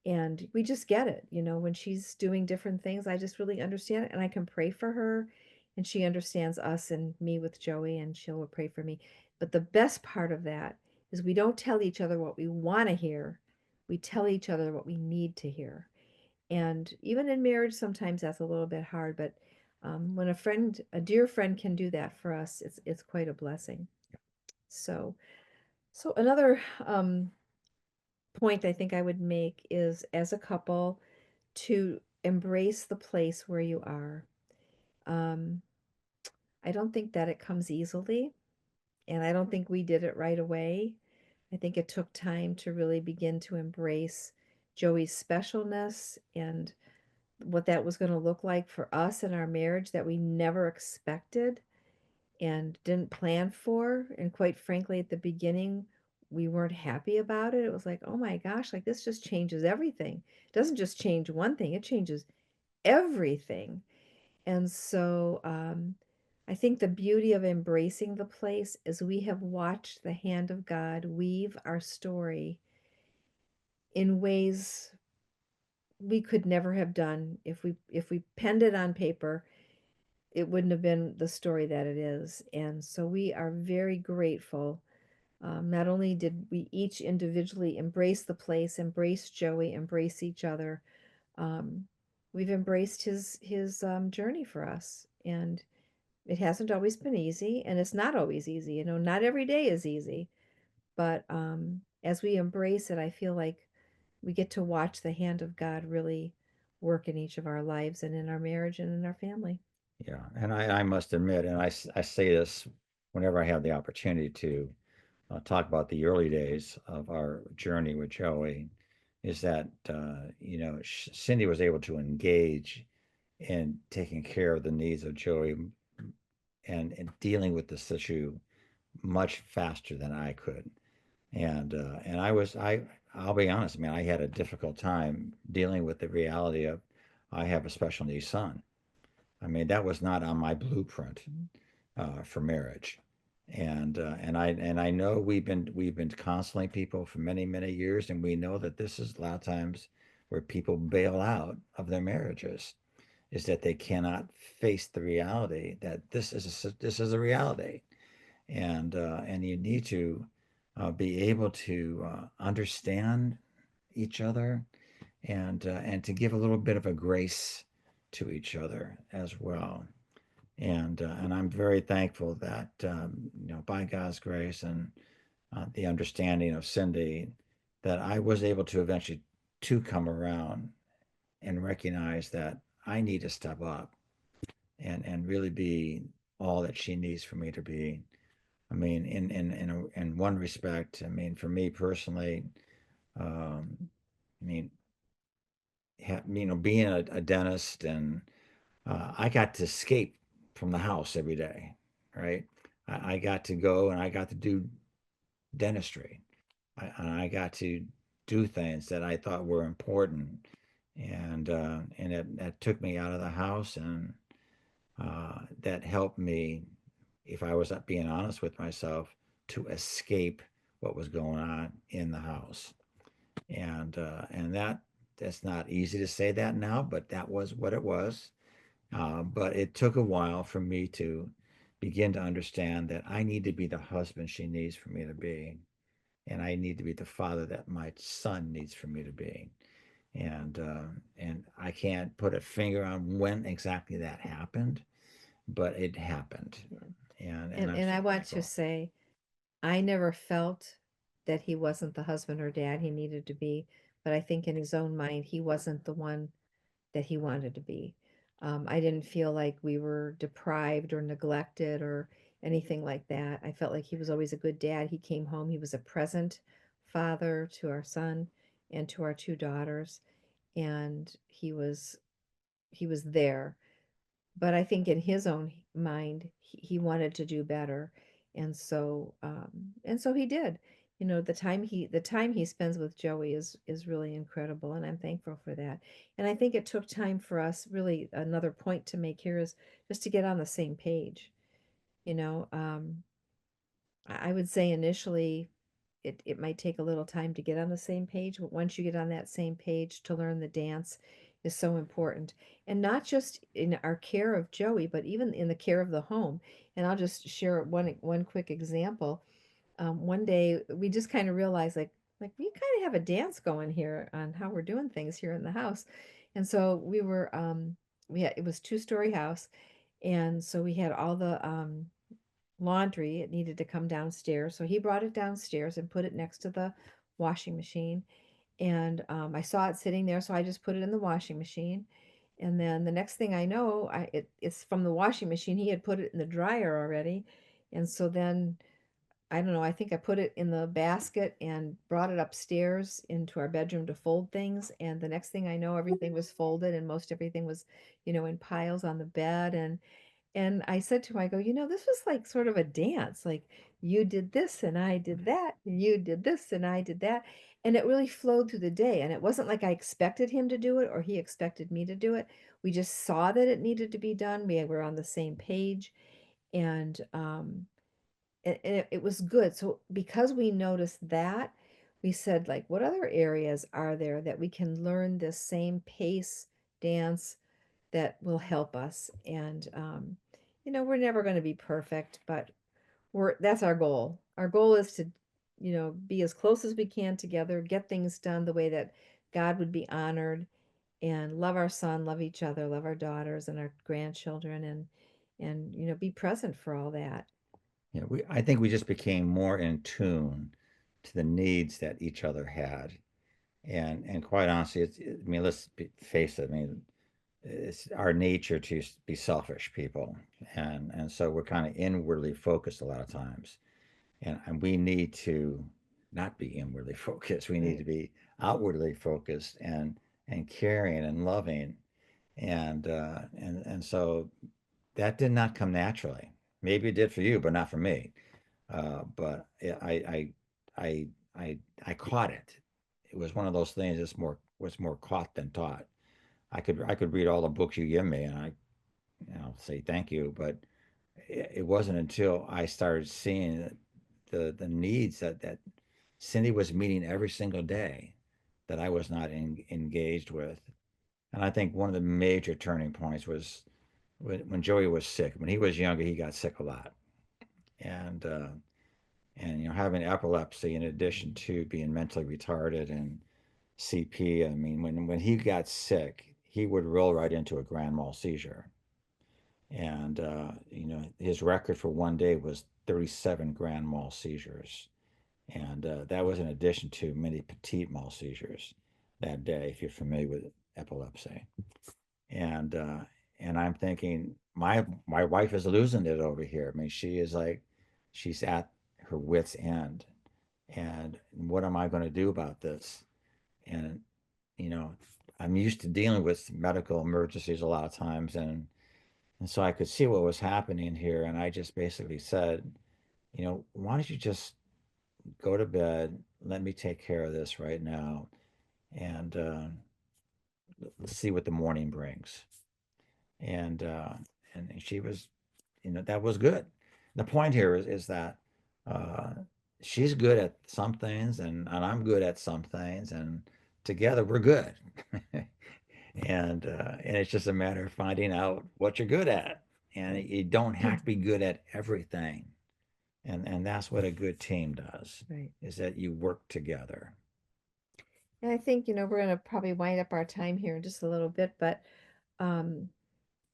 And we just get it, when she's doing different things, I just really understand it and I can pray for her and she understands us and me with Joey and she'll pray for me. But the best part of that is we don't tell each other what we want to hear. We tell each other what we need to hear. And even in marriage, sometimes that's a little bit hard, but when a dear friend can do that for us, it's quite a blessing. So, so another point I think I would make is as a couple to embrace the place where you are. Um, I don't think that it comes easily, and I don't think we did it right away. I think it took time to really begin to embrace Joey's specialness and what that was going to look like for us in our marriage that we never expected and didn't plan for. And quite frankly, at the beginning, we weren't happy about it. It was like, oh my gosh, like this just changes everything. It doesn't just change one thing, it changes everything. And so I think the beauty of embracing the place is we have watched the hand of God weave our story in ways we could never have done if we penned it on paper. It wouldn't have been the story that it is. And so we are very grateful. Not only did we each individually embrace the place, embrace Joey, embrace each other, um, we've embraced his journey for us. And it hasn't always been easy, and it's not always easy. Not every day is easy. But as we embrace it, I feel like we get to watch the hand of God really work in each of our lives and in our marriage and in our family. Yeah, and I must admit, and I say this whenever I have the opportunity to talk about the early days of our journey with Joey, is that Cindy was able to engage in taking care of the needs of Joey and dealing with this issue much faster than I could. And I'll be honest, man, I had a difficult time dealing with the reality of I have a special needs son. I mean, that was not on my blueprint for marriage. And I know we've been counseling people for many years, and we know that this is a lot of times where people bail out of their marriages, is that they cannot face the reality that this is a reality, and you need to be able to understand each other, and to give a little bit of a grace to each other as well. And I'm very thankful that by God's grace and the understanding of Cindy, that I was able to eventually to come around and recognize that I need to step up and really be all that she needs for me to be. I mean, in one respect, I mean, for me personally, um, I mean, being a dentist, and I got to escape from the house every day, right? I got to go and I got to do dentistry. and I got to do things that I thought were important, and it took me out of the house, and that helped me, if I was being honest with myself, to escape what was going on in the house. And that's not easy to say that now, but that was what it was. But it took a while for me to begin to understand that I need to be the husband she needs for me to be, and I need to be the father that my son needs for me to be. And I can't put a finger on when exactly that happened, but it happened, Yeah. and I'm And so I want to thankful. say, I never felt that he wasn't the husband or dad he needed to be, but I think in his own mind, he wasn't the one that he wanted to be. I didn't feel like we were deprived or neglected or anything like that. I felt like he was always a good dad. He came home, he was a present father to our son and to our two daughters, and he was there. But I think in his own mind, he wanted to do better, and so he did. You know, the time he spends with Joey is really incredible, and I'm thankful for that. And I think it took time for us. Really, another point to make here is just to get on the same page. You know, I would say initially it might take a little time to get on the same page, but once you get on that same page, to learn the dance is so important. And not just in our care of Joey, but even in the care of the home. And I'll just share one quick example. One day we just kind of realized like we kind of have a dance going here on how we're doing things here in the house. And so we had, it was two-story house, and so we had all the laundry. It needed to come downstairs. So he brought it downstairs and put it next to the washing machine. And I saw it sitting there, so I just put it in the washing machine. And then the next thing I know, it's from the washing machine. He had put it in the dryer already. And so then I don't know, I think I put it in the basket and brought it upstairs into our bedroom to fold things. And the next thing I know, everything was folded and most everything was, in piles on the bed. And I said to him, I go, this was like sort of a dance. Like you did this and I did that. And you did this and I did that. And it really flowed through the day. And it wasn't like I expected him to do it or he expected me to do it. We just saw that it needed to be done. We were on the same page. And it was good. So because we noticed that, we said, like, what other areas are there that we can learn this same pace dance that will help us? And we're never going to be perfect, but that's our goal. Our goal is to, be as close as we can together, get things done the way that God would be honored, and love our son, love each other, love our daughters and our grandchildren, and be present for all that. Yeah, I think we just became more in tune to the needs that each other had. And quite honestly, I mean, face it. I mean, it's our nature to be selfish people, and so we're kind of inwardly focused a lot of times, and we need to not be inwardly focused. We need to Right. be outwardly focused and caring and loving, and so that did not come naturally. Maybe it did for you, but not for me. But I, I caught it. It was one of those things that's was more caught than taught. I could read all the books you give me, and say thank you, but it wasn't until I started seeing the needs that Cindy was meeting every single day that I was not engaged with. And I think one of the major turning points was when Joey was sick. When he was younger, he got sick a lot, and uh, and having epilepsy in addition to being mentally retarded and CP. I mean, when he got sick, he would roll right into a grand mal seizure, and his record for one day was 37 grand mal seizures, and that was in addition to many petite mal seizures that day. If you're familiar with epilepsy, and uh, and I'm thinking my wife is losing it over here. I mean, she's at her wit's end, and what am I going to do about this? And you know, I'm used to dealing with medical emergencies a lot of times, and so I could see what was happening here, and I just basically said, why don't you just go to bed, let me take care of this right now, and let's see what the morning brings. And and she was, that was good. The point here is that uh, she's good at some things, and I'm good at some things, and together we're good. And it's just a matter of finding out what you're good at, and you don't have to be good at everything. And that's what a good team does, Right. is that you work together. And I think, we're going to probably wind up our time here in just a little bit, but um,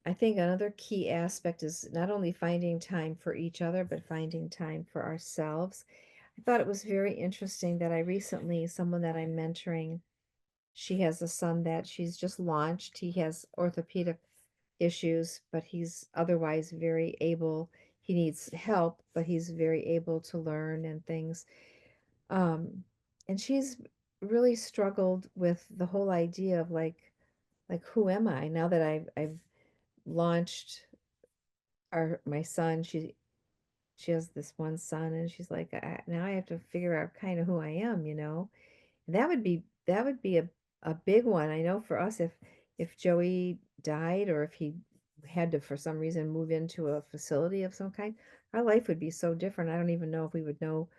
I think another key aspect is not only finding time for each other, but finding time for ourselves. I thought it was very interesting that I recently, someone that I'm mentoring, she has a son that she's just launched. He has orthopedic issues, but he's otherwise very able. He needs help, but he's very able to learn and things. Um, and she's really struggled with the whole idea of like who am I now that I've launched my son. She has this one son, and she's like, now I have to figure out kind of who I am, And that would be a big one. I know for us, if Joey died or if he had to for some reason move into a facility of some kind, our life would be so different. I don't even know if we would know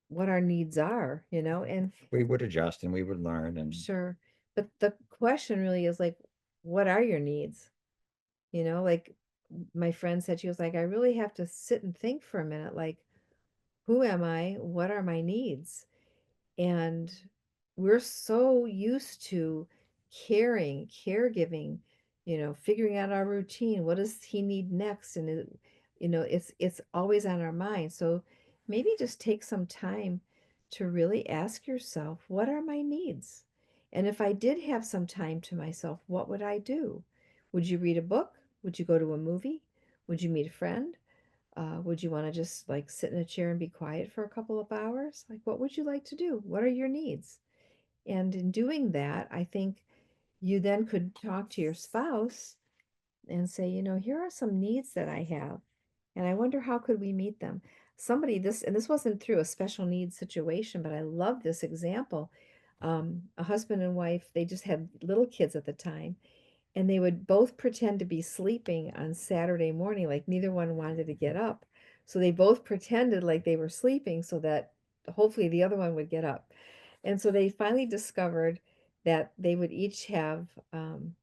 what our needs are, and We would adjust and we would learn, and sure. But the question really is like, what are your needs? Like my friend said, she was like, I really have to sit and think for a minute, like, who am I? What are my needs? And we're so used to caregiving, figuring out our routine. What does he need next? And it's always on our mind. So maybe just take some time to really ask yourself, what are my needs? And if I did have some time to myself, what would I do? Would you read a book? Would you go to a movie? Would you meet a friend? Would you want to just like sit in a chair and be quiet for a couple of hours? Like, what would you like to do? What are your needs? And in doing that, I think you then could talk to your spouse and say, here are some needs that I have, and I wonder how could we meet them. This wasn't through a special needs situation, but I love this example. A husband and wife, they just had little kids at the time, and they would both pretend to be sleeping on Saturday morning, like neither one wanted to get up. So they both pretended like they were sleeping so that hopefully the other one would get up. And so they finally discovered that they would each have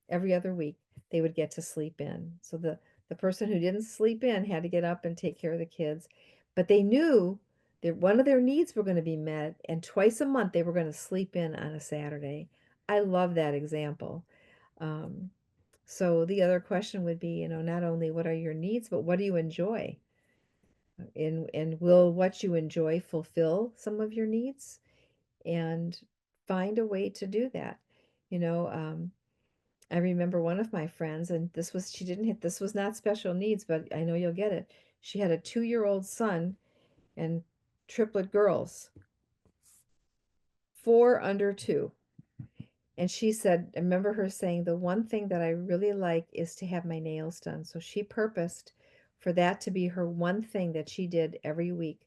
every other week they would get to sleep in. So the person who didn't sleep in had to get up and take care of the kids, but they knew that one of their needs were going to be met, and twice a month they were going to sleep in on a Saturday. I love that example. Um, so the other question would be, not only what are your needs, but what do you enjoy? And will what you enjoy fulfill some of your needs? And find a way to do that. You know, um, I remember one of my friends, and she didn't hit, this was not special needs, but I know you'll get it. She had a 2-year-old son and triplet girls, 4 under 2. And she said, I remember her saying, the one thing that I really like is to have my nails done. So she purposed for that to be her one thing that she did every week.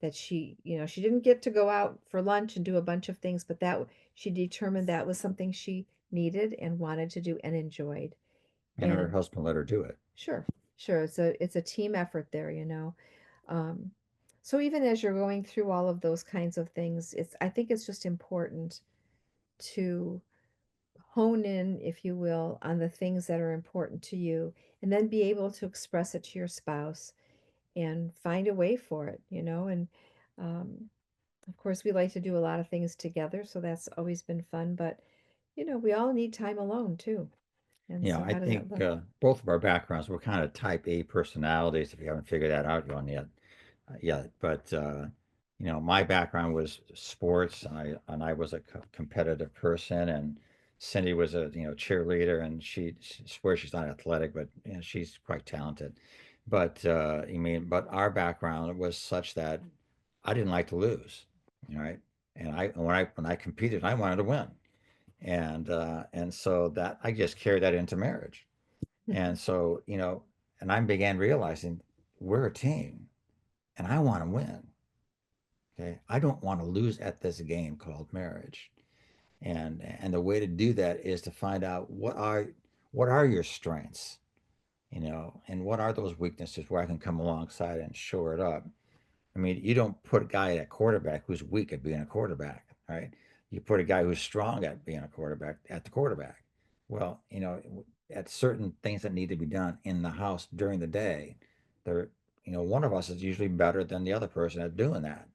That she didn't get to go out for lunch and do a bunch of things, but that she determined that was something she needed and wanted to do and enjoyed. and her And husband let her do it. sure, sure, it's a team effort there. Um, so even as you're going through all of those kinds of things, I think it's just important to hone in, if you will, on the things that are important to you, and then be able to express it to your spouse and find a way for it. And um, of course, we like to do a lot of things together, so that's always been fun. But we all need time alone too. And so, I how does that think look? both of our backgrounds, we're kind of type A personalities, if you haven't figured that out yet. But my background was sports, and I was a competitive person, and Cindy was a cheerleader, and she swears she's not athletic, but she's quite talented. But but our background was such that I didn't like to lose, right? And when I competed, I wanted to win, and so that I just carried that into marriage, and so and I began realizing we're a team, and I want to win. Okay. I don't want to lose at this game called marriage. And the way to do that is to find out what are your strengths, and what are those weaknesses where I can come alongside and shore it up. I mean, you don't put a guy at quarterback who's weak at being a quarterback, right? You put a guy who's strong at being a quarterback at the quarterback. Well, at certain things that need to be done in the house during the day, there, one of us is usually better than the other person at doing that.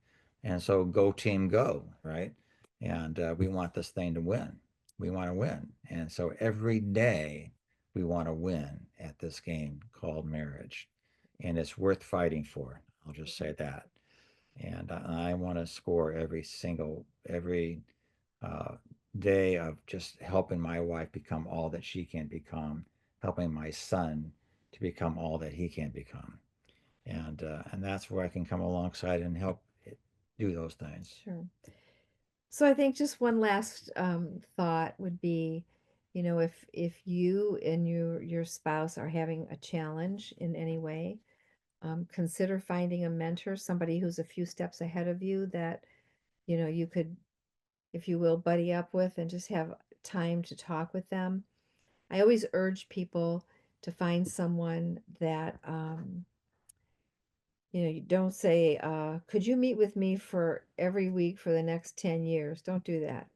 And so go team go, right? And we want this thing to win. We want to win. And so every day we want to win at this game called marriage. And it's worth fighting for. I'll just say that. And I want to score every uh, day of just helping my wife become all that she can become, helping my son to become all that he can become. And that's where I can come alongside and help do those things. Sure. So I think just one last thought would be, if you and your spouse are having a challenge in any way, consider finding a mentor, somebody who's a few steps ahead of you that, you could, if you will, buddy up with and just have time to talk with them. I always urge people to find someone that you don't say, could you meet with me for every week for the next 10 years? Don't do that.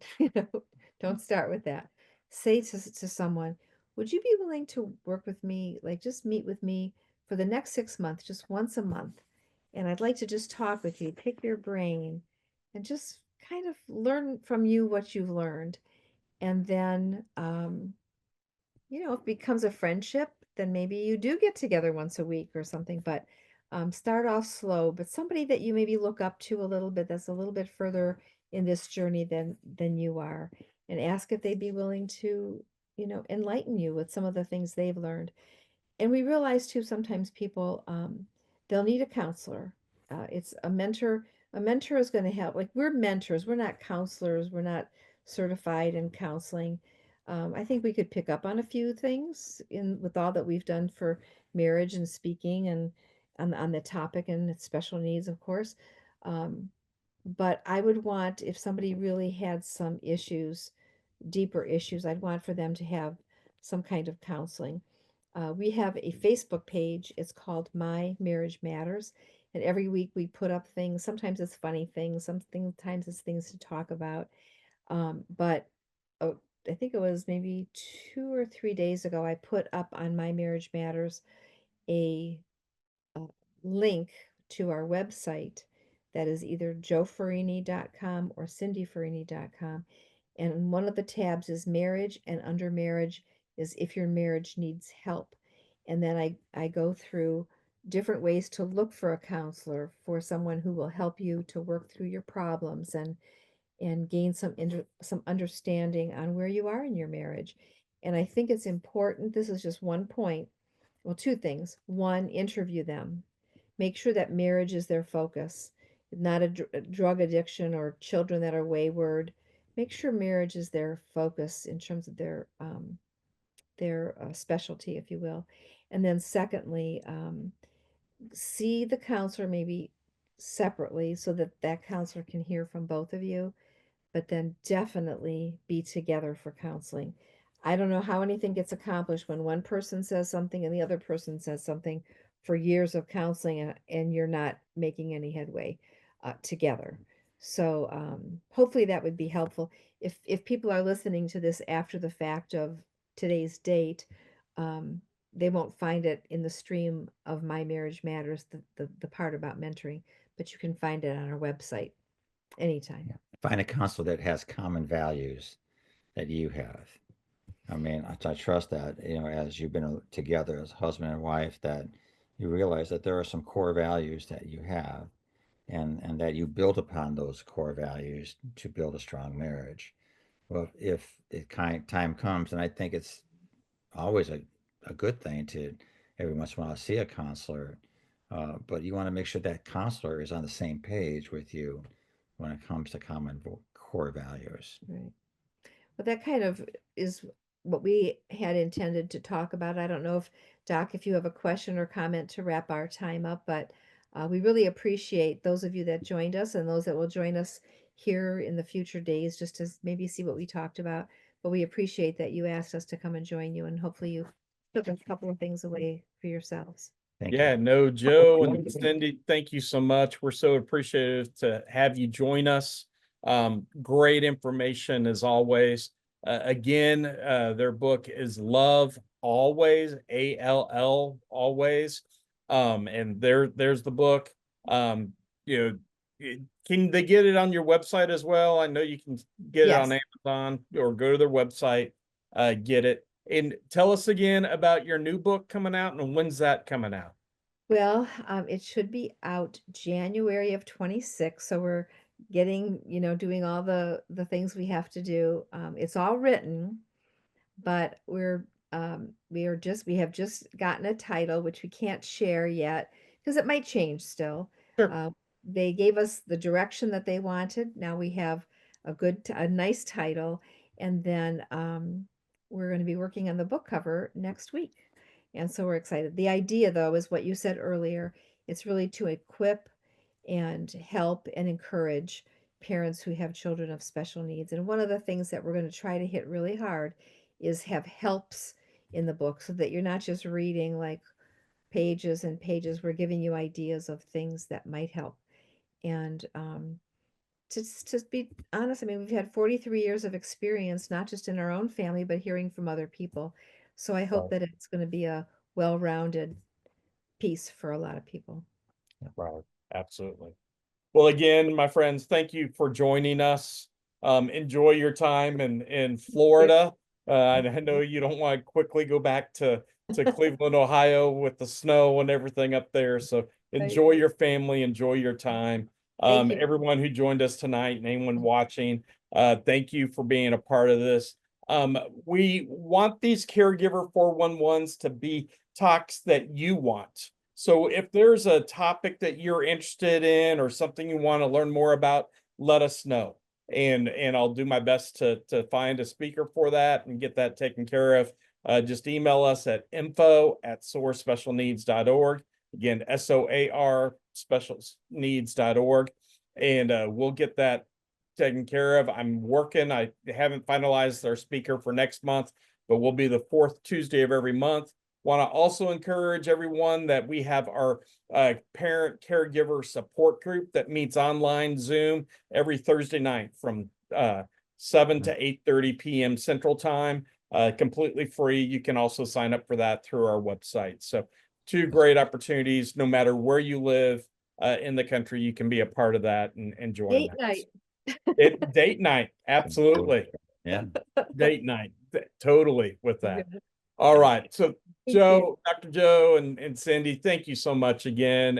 Don't start with that. Say to someone, would you be willing to work with me? Like just meet with me for the next 6 months, just once a month. And I'd like to just talk with you, pick your brain, and just kind of learn from you what you've learned. And then, if it becomes a friendship, then maybe you do get together once a week or something, but start off slow, but somebody that you maybe look up to a little bit, that's a little bit further in this journey than you are, and ask if they'd be willing to, enlighten you with some of the things they've learned. And we realize too, sometimes people, they'll need a counselor. It's a mentor. A mentor is going to help. Like we're mentors, we're not counselors, we're not certified in counseling. I think we could pick up on a few things in with all that we've done for marriage and speaking and on the topic and its special needs, of course. Um, but I would want, if somebody really had some issues, deeper issues, I'd want for them to have some kind of counseling. We have a Facebook page. It's called My Marriage Matters. And every week we put up things. Sometimes it's funny things, sometimes it's things to talk about. But oh, I think it was maybe 2 or 3 days ago, I put up on My Marriage Matters a link to our website that is either joeferrini.com or cindyferrini.com. And one of the tabs is marriage, and under marriage is if your marriage needs help. And then I go through different ways to look for a counselor, for someone who will help you to work through your problems and gain some understanding on where you are in your marriage. And I think it's important. This is just one point. Well, two things. One, interview them. Make sure that marriage is their focus, not a drug addiction or children that are wayward. Make sure marriage is their focus in terms of their specialty, if you will. And then secondly, see the counselor maybe separately so that that counselor can hear from both of you, but then definitely be together for counseling. I don't know how anything gets accomplished when one person says something and the other person says something for years of counseling, and you're not making any headway together. So hopefully that would be helpful. If people are listening to this after the fact of today's date, um, they won't find it in the stream of My Marriage Matters, the part about mentoring, but you can find it on our website anytime. Yeah. Find a counselor that has common values that you have. I mean, I trust that, as you've been together as husband and wife, that you realize that there are some core values that you have, and that you build upon those core values to build a strong marriage. Well, if it time comes, and I think it's always a good thing to every once in a while see a counselor, but you want to make sure that counselor is on the same page with you when it comes to common core values. Right. Well, that kind of is what we had intended to talk about. I don't know if, Doc, if you have a question or comment to wrap our time up, but We really appreciate those of you that joined us and those that will join us here in the future days just to maybe see what we talked about. But we appreciate that you asked us to come and join you, and hopefully you took a couple of things away for yourselves. Thank Yeah, you. no, Joe and Cindy, thank you so much. We're so appreciative to have you join us. Great information as always. Again, their book is Love Always, ALL Always. And there's the book. You know, can they get it on your website as well? I know you can get it on Yes. Amazon or go to their website, get it. And tell us again about your new book coming out and when's that coming out? Well, it should be out January of 26. So we're getting, doing all the things we have to do. It's all written, but we have just gotten a title which we can't share yet because it might change still. Sure. They gave us the direction that they wanted. Now we have a nice title, and then we're going to be working on the book cover next week. And so we're excited. The idea, though, is what you said earlier. It's really to equip and help and encourage parents who have children of special needs. And one of the things that we're going to try to hit really hard is have helps in the book so that you're not just reading like pages and pages. We're giving you ideas of things that might help. And to be honest, I mean, we've had 43 years of experience, not just in our own family, but hearing from other people. So I hope Right. that it's going to be a well-rounded piece for a lot of people. Right. Absolutely. Well, again, my friends, thank you for joining us. Enjoy your time in Florida. I know you don't want to quickly go back to Cleveland, Ohio with the snow and everything up there. So enjoy your family, enjoy your time. Thank you. Everyone who joined us tonight and anyone watching, thank you for being a part of this. We want these caregiver 411s to be talks that you want. So if there's a topic that you're interested in or something you want to learn more about, let us know. And I'll do my best to find a speaker for that and get that taken care of. Just email us at info@soarspecialneeds.org. Again, SOAR specialneeds.org. And we'll get that taken care of. I'm working. I haven't finalized our speaker for next month, but we'll be the fourth Tuesday of every month. Want to also encourage everyone that we have our parent caregiver support group that meets online Zoom every Thursday night from 7 to 8:30 p.m. Central Time, completely free. You can also sign up for that through our website. So two great opportunities, no matter where you live in the country, you can be a part of that and join Date that. night. Date night, absolutely. Yeah. Date night, totally with that. Good. All right. So Thank Joe, Dr. Joe and Cindy, thank you so much again.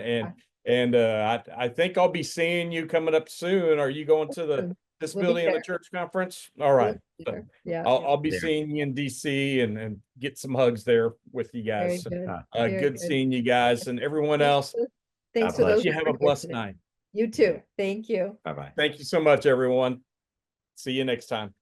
And I think I'll be seeing you coming up soon. Are you going to the We'll be Disability in the there. Church conference? All right. We'll be there. Yeah. I'll be Yeah. seeing you in DC and get some hugs there with you Very guys. So, good. Uh, Very good good. seeing you guys and everyone Thanks else. for- Thanks God for bless those. You who have were a here blessed today. night. You too. Thank you. Bye-bye. Thank you so much, everyone. See you next time.